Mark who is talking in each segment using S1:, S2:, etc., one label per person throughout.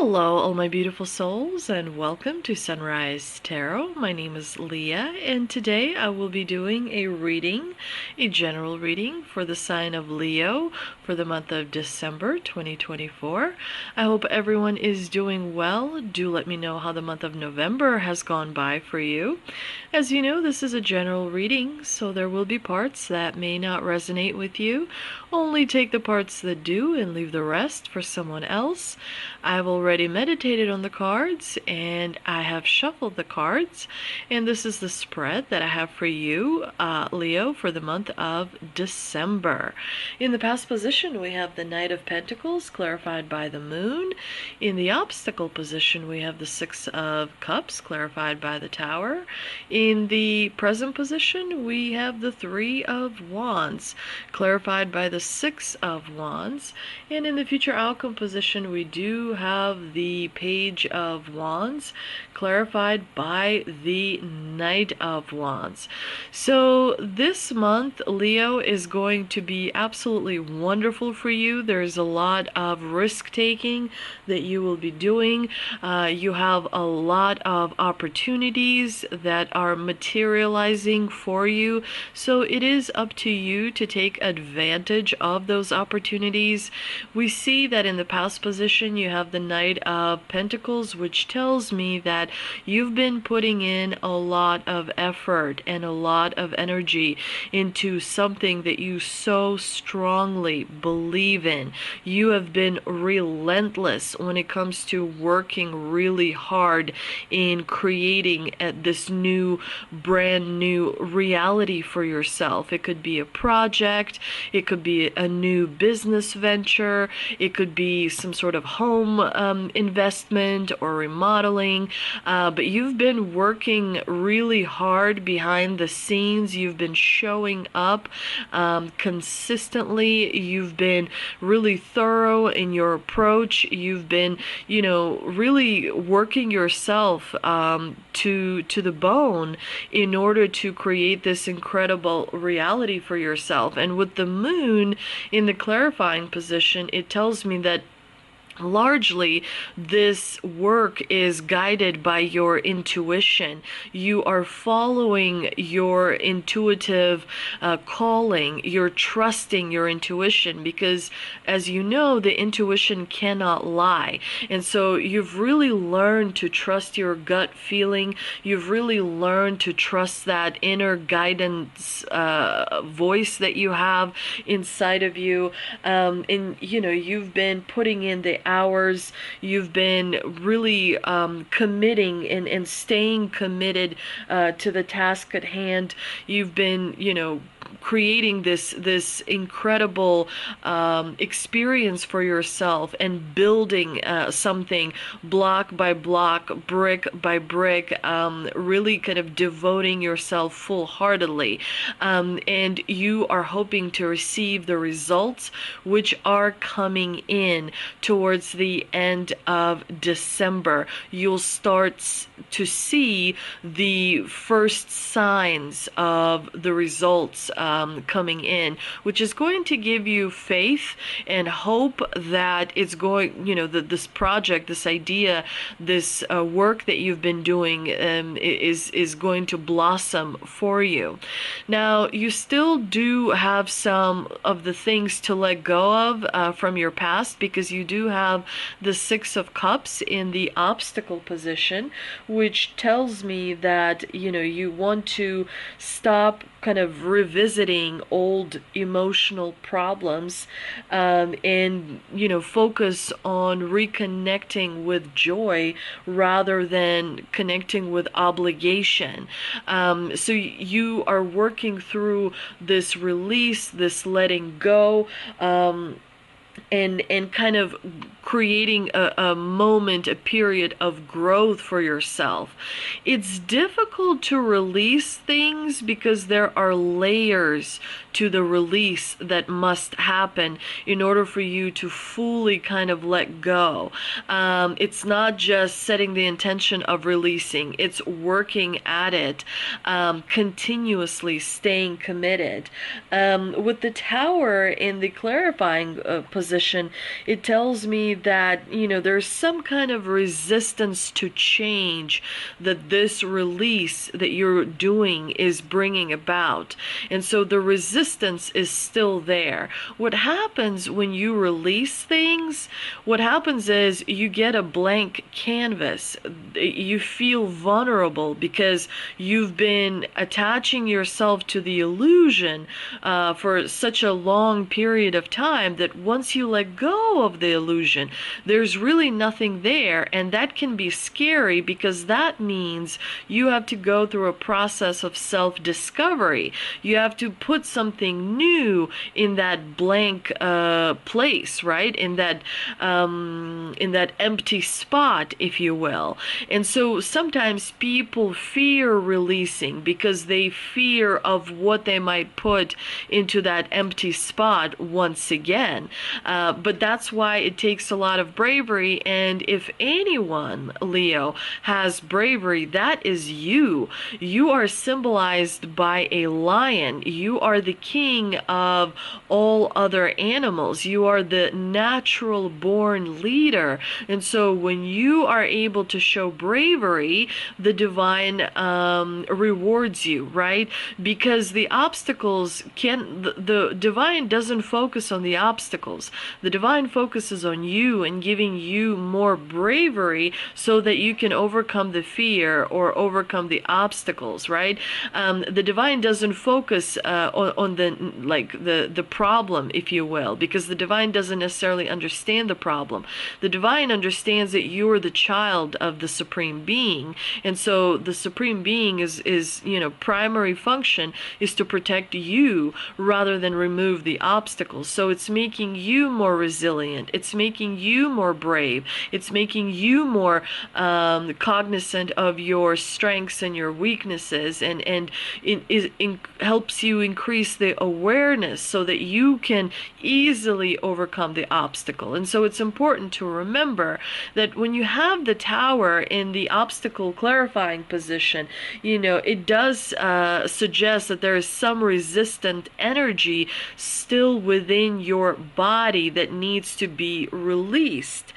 S1: Hello, all my beautiful souls, and welcome to Sunrise Tarot. My name is Leah, and today I will be doing a general reading for the sign of Leo for the month of December 2024. I hope everyone is doing well. Do let me know how the month of November has gone by for you. As you know, this is a general reading, so there will be parts that may not resonate with you. Only take the parts that do and leave the rest for someone else. I've already meditated on the cards and I have shuffled the cards, and this is the spread that I have for you, Leo, for the month of December. In the past position, we have the Knight of Pentacles clarified by the Moon. In the obstacle position, we have the Six of Cups clarified by the Tower. In the present position, we have the Three of Wands clarified by the Six of Wands. And in the future outcome position, we do have the Page of Wands clarified by the Knight of Wands. So this month, Leo, is going to be absolutely wonderful for you. There's a lot of risk taking that you will be doing. You have a lot of opportunities that are materializing for you. So it is up to you to take advantage of those opportunities. We see that in the past position, you have the Knight of Pentacles, which tells me that you've been putting in a lot of effort and a lot of energy into something that you so strongly believe in. You have been relentless when it comes to working really hard in creating this brand new reality for yourself. It could be a project, it could be a new business venture, it could be some sort of home investment or remodeling, but you've been working really hard behind the scenes. You've been showing up consistently. You've been really thorough in your approach. You've been, really working yourself to the bone in order to create this incredible reality for yourself. And with the Moon in the clarifying position, it tells me that largely this work is guided by your intuition. You are following your intuitive calling. You're trusting your intuition because, as you know, the intuition cannot lie. And so you've really learned to trust your gut feeling. You've really learned to trust that inner guidance voice that you have inside of you. And you've been putting in the hours. You've been really committing and staying committed to the task at hand. You've been, creating this incredible experience for yourself and building something block by block, brick by brick, really kind of devoting yourself full-heartedly. And you are hoping to receive the results which are coming in towards the end of December. You'll start to see the first signs of the results coming in, which is going to give you faith and hope that it's going, this project, this idea, this work that you've been doing is going to blossom for you. Now, you still do have some of the things to let go of from your past, because you do have the Six of Cups in the obstacle position, which tells me that, you want to stop kind of revisiting old emotional problems and focus on reconnecting with joy rather than connecting with obligation. So you are working through this release, this letting go, and kind of creating a moment, a period of growth for yourself. It's difficult to release things because there are layers to the release that must happen in order for you to fully kind of let go. It's not just setting the intention of releasing, it's working at it, continuously staying committed. With the Tower in the clarifying position, position, it tells me that, there's some kind of resistance to change that this release that you're doing is bringing about. And so the resistance is still there. What happens when you release things, what happens is you get a blank canvas. You feel vulnerable because you've been attaching yourself to the illusion for such a long period of time that once you let go of the illusion, there's really nothing there. And that can be scary because that means you have to go through a process of self-discovery. You have to put something new in that blank place, right? In that empty spot, if you will. And so sometimes people fear releasing because they fear of what they might put into that empty spot once again. But that's why it takes a lot of bravery. And if anyone, Leo, has bravery, that is you. You are symbolized by a lion. You are the king of all other animals. You are the natural born leader. And so when you are able to show bravery, the divine rewards you, right? Because the obstacles the divine doesn't focus on the obstacles. The divine focuses on you and giving you more bravery so that you can overcome the fear or overcome the obstacles, right? The divine doesn't focus on the problem, if you will, because the divine doesn't necessarily understand the problem. The divine understands that you are the child of the Supreme Being, and so the Supreme Being is primary function is to protect you rather than remove the obstacles. So it's making you more resilient. It's making you more brave. It's making you more cognizant of your strengths and your weaknesses, and it helps you increase the awareness so that you can easily overcome the obstacle. And so it's important to remember that when you have the tower in the obstacle clarifying position, it does suggest that there is some resistant energy still within your body that needs to be released.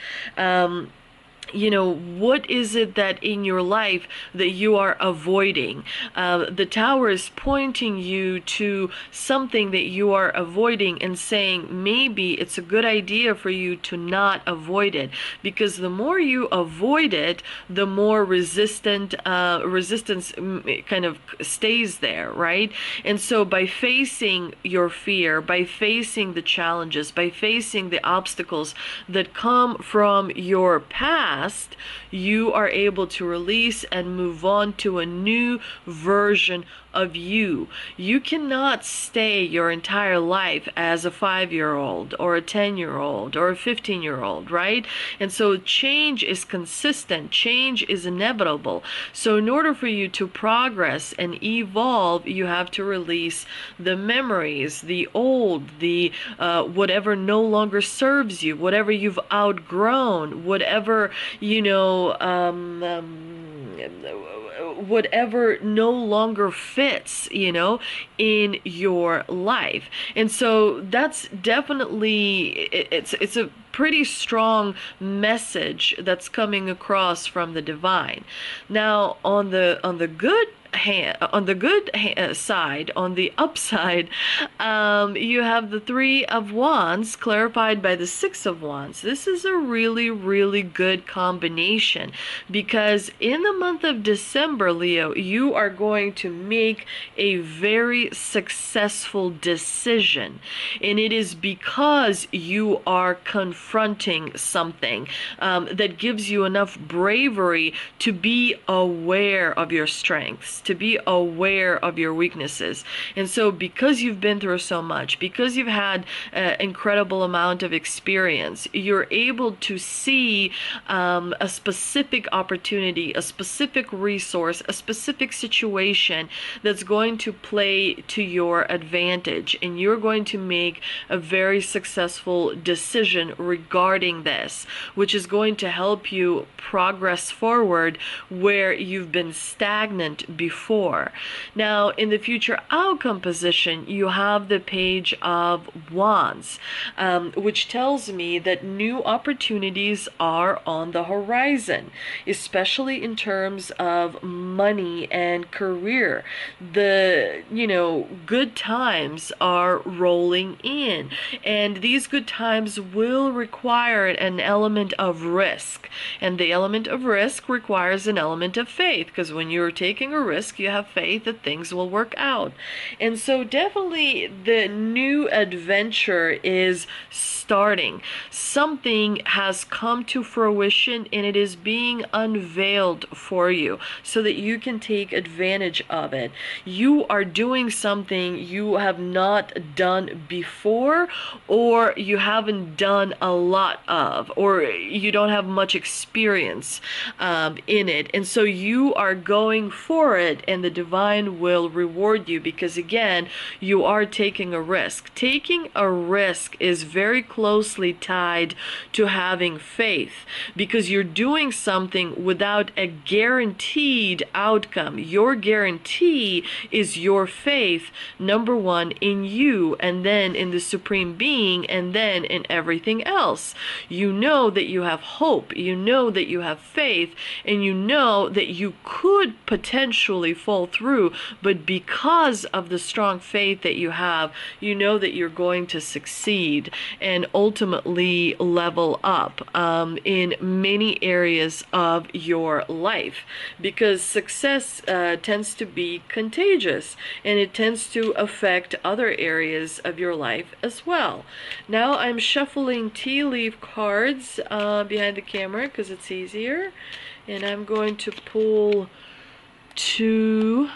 S1: What is it that in your life that you are avoiding? The tower is pointing you to something that you are avoiding and saying maybe it's a good idea for you to not avoid it, because the more you avoid it, the more resistance kind of stays there, right? And so by facing your fear, by facing the challenges, by facing the obstacles that come from your past, you are able to release and move on to a new version of you. You cannot stay your entire life as a 5-year-old or a 10-year-old or a 15-year-old, right? And so change is consistent. Change is inevitable. So in order for you to progress and evolve, you have to release the memories, the old, the whatever no longer serves you, whatever you've outgrown, whatever, whatever no longer fits, in your life. And so that's definitely, it's a pretty strong message that's coming across from the divine. Now, on the good side, on the upside, you have the 3 of Wands clarified by the 6 of Wands. This is a really, really good combination, because in the month of December, Leo, you are going to make a very successful decision, and it is because you are confronting something that gives you enough bravery to be aware of your strengths, to be aware of your weaknesses. And so because you've been through so much, because you've had an incredible amount of experience, you're able to see a specific opportunity, a specific resource, a specific situation that's going to play to your advantage, and you're going to make a very successful decision regarding this, which is going to help you progress forward where you've been stagnant before. before. Now, in the future outcome position, you have the Page of Wands, which tells me that new opportunities are on the horizon, especially in terms of money and career. The, good times are rolling in, and these good times will require an element of risk, and the element of risk requires an element of faith, because when you're taking a risk, you have faith that things will work out. And so definitely the new adventure is starting. Something has come to fruition and it is being unveiled for you so that you can take advantage of it. You are doing something you have not done before, or you haven't done a lot of, or you don't have much experience in it. And so you are going for it, and the divine will reward you, because again, you are taking a risk. Taking a risk is very closely tied to having faith, because you're doing something without a guaranteed outcome. Your guarantee is your faith, number one, in you, and then in the Supreme Being, and then in everything else. You know that you have hope, you know that you have faith, and you know that you could potentially fall through, but because of the strong faith that you have, you know that you're going to succeed and ultimately level up in many areas of your life, because success tends to be contagious, and it tends to affect other areas of your life as well. Now I'm shuffling tea leaf cards behind the camera because it's easier, and I'm going to pull 2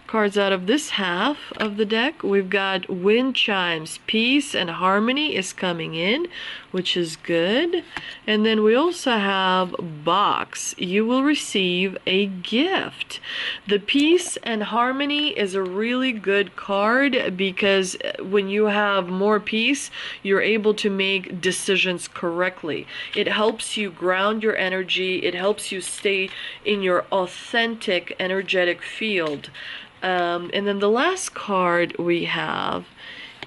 S1: cards out of this half of the deck. We've got wind chimes. Peace and harmony is coming in, which is good. And then we also have box. You will receive a gift. The peace and harmony is a really good card, because when you have more peace, you're able to make decisions correctly. It helps you ground your energy. It helps you stay in your authentic energetic field. And then the last card we have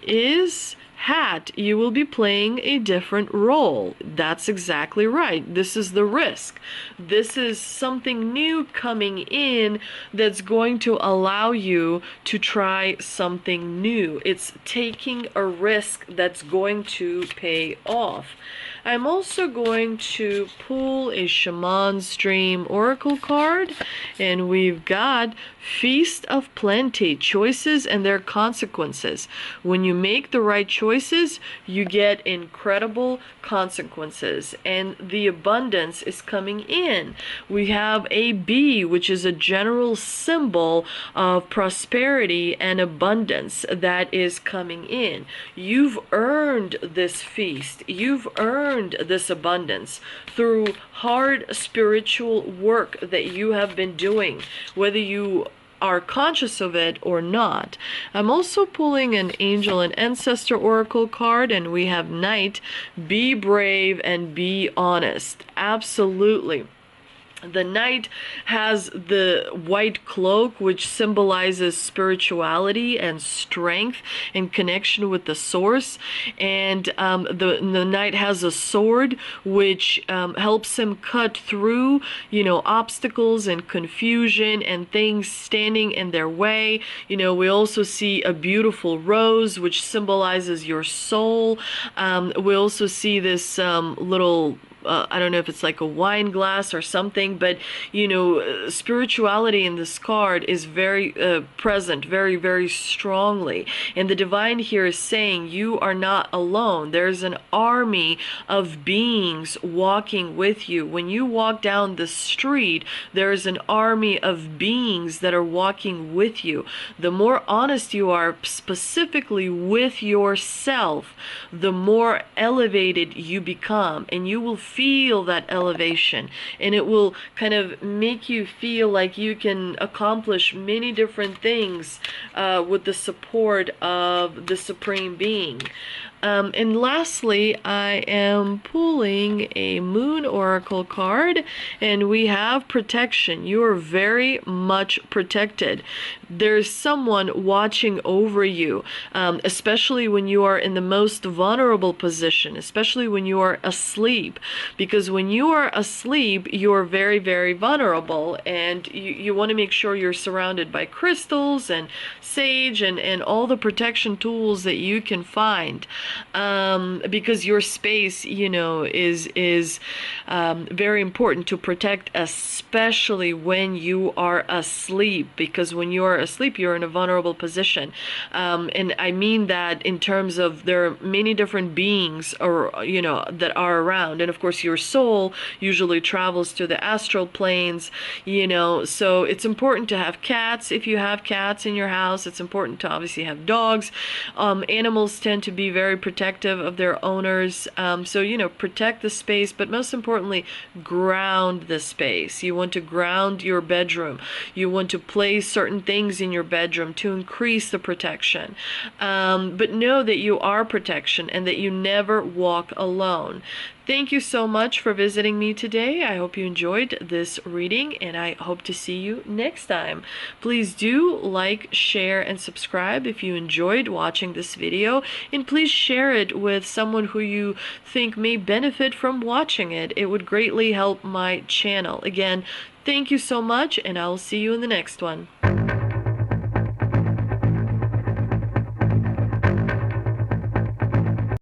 S1: is hat. You will be playing a different role. That's exactly right. This is the risk. This is something new coming in that's going to allow you to try something new. It's taking a risk that's going to pay off. I'm also going to pull a Shaman's Dream Oracle card, and we've got Feast of Plenty, choices and their consequences. When you make the right choices, you get incredible consequences, and the abundance is coming in. We have a bee, which is a general symbol of prosperity and abundance that is coming in. You've earned this feast. You've earned this abundance through hard spiritual work that you have been doing, whether you are conscious of it or not. I'm also pulling an Angel and Ancestor Oracle card, and we have Knight. Be brave and be honest. Absolutely. The Knight has the white cloak, which symbolizes spirituality and strength and connection with the source. And the Knight has a sword, which helps him cut through, obstacles and confusion and things standing in their way. We also see a beautiful rose, which symbolizes your soul. We also see this little I don't know if it's like a wine glass or something, but spirituality in this card is very present, very, very strongly. And the divine here is saying you are not alone. There's an army of beings walking with you. When you walk down the street, there's an army of beings that are walking with you. The more honest you are, specifically with yourself, the more elevated you become, and you will feel that elevation, and it will kind of make you feel like you can accomplish many different things with the support of the Supreme Being. And lastly, I am pulling a Moon Oracle card, and we have protection. You are very much protected. There's someone watching over you, especially when you are in the most vulnerable position, especially when you are asleep. Because when you are asleep, you're very, very vulnerable, and you want to make sure you're surrounded by crystals and sage and all the protection tools that you can find, because your space, is very important to protect, especially when you are asleep, because when you are asleep, you're in a vulnerable position. And I mean that in terms of there are many different beings, or that are around, and of course your soul usually travels to the astral planes. So it's important to have cats. If you have cats in your house, it's important to obviously have dogs. Animals tend to be very protective of their owners. So protect the space, but most importantly, ground the space. You want to ground your bedroom. You want to place certain things in your bedroom to increase the protection. But know that you are protection and that you never walk alone. Thank you so much for visiting me today. I hope you enjoyed this reading, and I hope to see you next time. Please do like, share, and subscribe if you enjoyed watching this video, and please share it with someone who you think may benefit from watching it. It would greatly help my channel. Again, thank you so much, and I'll see you in the next one.